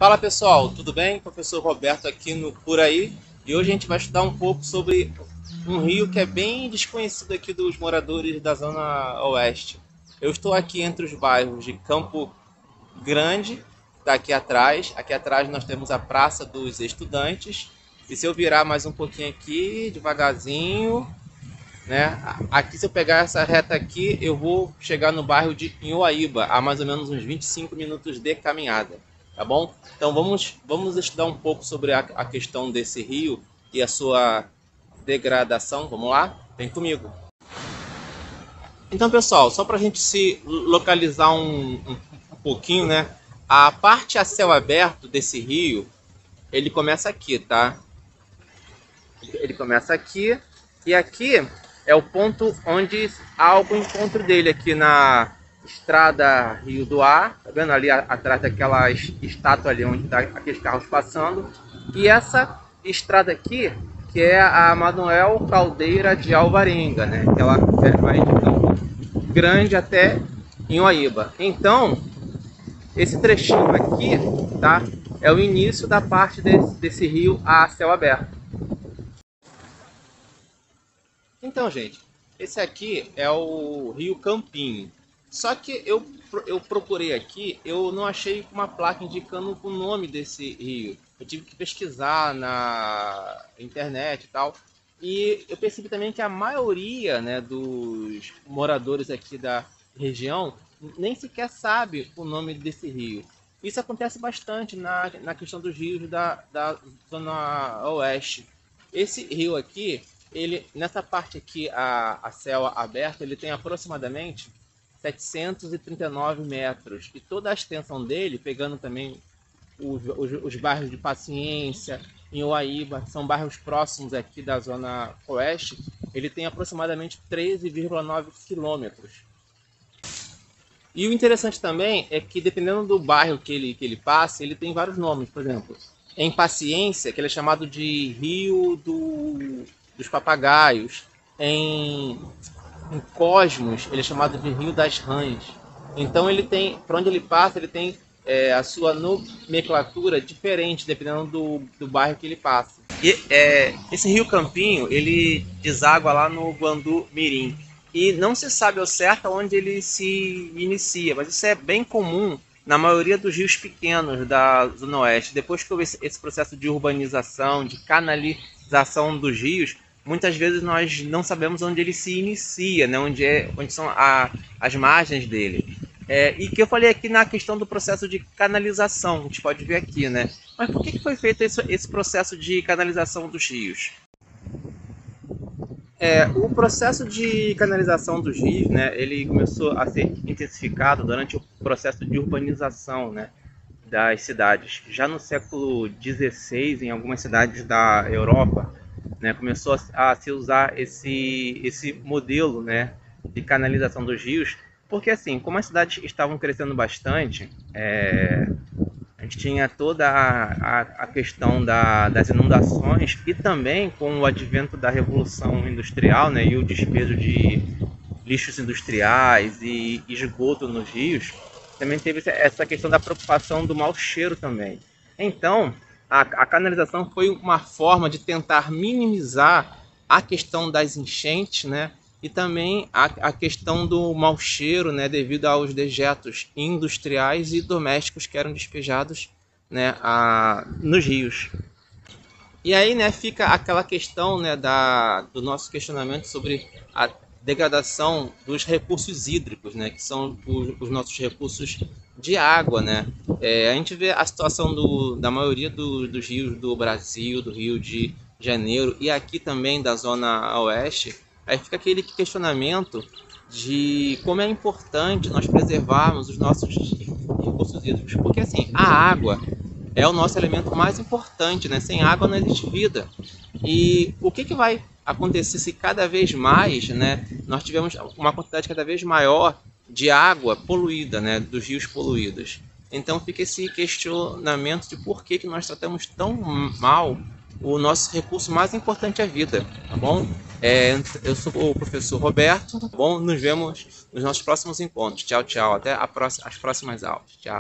Fala pessoal, tudo bem? Professor Roberto aqui no Por Aí, e hoje a gente vai estudar um pouco sobre um rio que é bem desconhecido aqui dos moradores da Zona Oeste. Eu estou aqui entre os bairros de Campo Grande, está aqui atrás nós temos a Praça dos Estudantes, e se eu virar mais um pouquinho aqui, devagarzinho, né? Aqui, se eu pegar essa reta aqui, eu vou chegar no bairro de Inhoaíba, a mais ou menos uns 25 minutos de caminhada, tá bom? Então vamos estudar um pouco sobre a questão desse rio e a sua degradação. Vamos lá? Vem comigo. Então, pessoal, só para a gente se localizar um pouquinho, né? A parte a céu aberto desse rio, ele começa aqui, tá? Ele começa aqui, e aqui é o ponto onde há o encontro dele aqui na estrada Rio do Ar, tá vendo ali atrás daquela estátua ali onde tá aqueles carros passando, e essa estrada aqui que é a Manuel Caldeira de Alvarenga, né? Que ela vai de Campo Grande até Inhoaíba. Então, esse trechinho aqui, tá? É o início da parte desse rio a céu aberto. Então, gente, esse aqui é o Rio Campinho. Só que eu procurei aqui, eu não achei uma placa indicando o nome desse rio. Eu tive que pesquisar na internet e tal. E eu percebi também que a maioria, né, dos moradores aqui da região nem sequer sabe o nome desse rio. Isso acontece bastante na questão dos rios da Zona Oeste. Esse rio aqui, ele, nessa parte aqui, a céu aberto, ele tem aproximadamente 739 metros. E toda a extensão dele, pegando também os bairros de Paciência, Inhoaíba, são bairros próximos aqui da Zona Oeste, ele tem aproximadamente 13,9 quilômetros. E o interessante também é que, dependendo do bairro que ele passa, ele tem vários nomes. Por exemplo, em Paciência, que ele é chamado de Rio dos Papagaios. Em Cosmos, ele é chamado de Rio das Rãs. Então, ele tem, por onde ele passa, ele tem a sua nomenclatura diferente, dependendo do bairro que ele passa. E esse Rio Campinho, ele deságua lá no Guandu Mirim. E não se sabe ao certo onde ele se inicia, mas isso é bem comum na maioria dos rios pequenos da Zona Oeste. Depois que houve esse processo de urbanização, de canalização dos rios, muitas vezes nós não sabemos onde ele se inicia, né? onde são as margens dele. E que eu falei aqui na questão do processo de canalização, a gente pode ver aqui, né? Mas por que foi feito esse processo de canalização dos rios? O processo de canalização dos rios, né, ele começou a ser intensificado durante o processo de urbanização, né, das cidades. Já no século XVI, em algumas cidades da Europa, né, começou a se usar esse modelo, né, de canalização dos rios, porque assim, como as cidades estavam crescendo bastante, a gente tinha toda a questão das inundações, e também com o advento da Revolução Industrial, né, e o despejo de lixos industriais e esgoto nos rios, também teve essa questão da preocupação do mau cheiro também. Então, a canalização foi uma forma de tentar minimizar a questão das enchentes, né, e também a questão do mau cheiro, né, devido aos dejetos industriais e domésticos que eram despejados, né, nos rios. E aí, né, fica aquela questão, né, do nosso questionamento sobre a degradação dos recursos hídricos, né, que são os nossos recursos de água, né. A gente vê a situação da maioria dos rios do Brasil, do Rio de Janeiro e aqui também da Zona Oeste. Aí fica aquele questionamento de como é importante nós preservarmos os nossos recursos hídricos, porque assim, a água é o nosso elemento mais importante, né? Sem água não existe vida. E o que vai acontecer se cada vez mais, né, nós tivermos uma quantidade cada vez maior de água poluída, né, dos rios poluídos? Então fica esse questionamento de por que nós tratamos tão mal o nosso recurso mais importante, é a vida, tá bom? Eu sou o professor Roberto, tá bom? Nos vemos nos nossos próximos encontros. Tchau, tchau. Até as próximas aulas. Tchau.